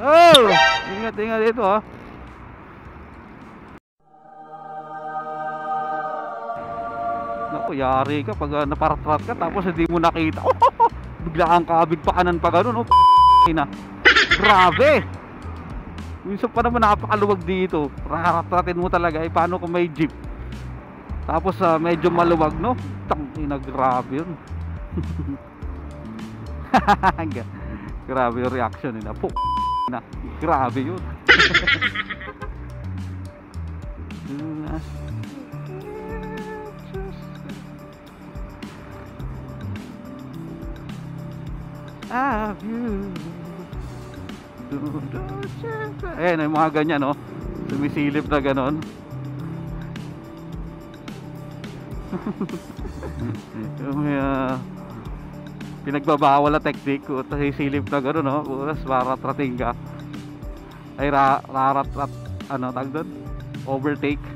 Oh! Ingat, ingat dito ha. Naku, yari ka pag naparatrat ka tapos hindi mo nakita. Oh, bigla kang kabig pa kanan pa ganun. Oh, na. Grabe! Minsan pa naman napakaluwag dito. Raratratin mo talaga. Eh, paano kung may jeep? Tapos medyo maluwag, no? Tangina, grabe yun. Grabe yung reaction nila. Na. Grabe yun. I have you. Ayan, yung mga ganyan, no? Sumisilip na ganon. Yung pinagbabawal na technique ko, sisilip na ganon, no? Tapos maratrating ka. Ay, raratrat, ano tag doon? Overtake.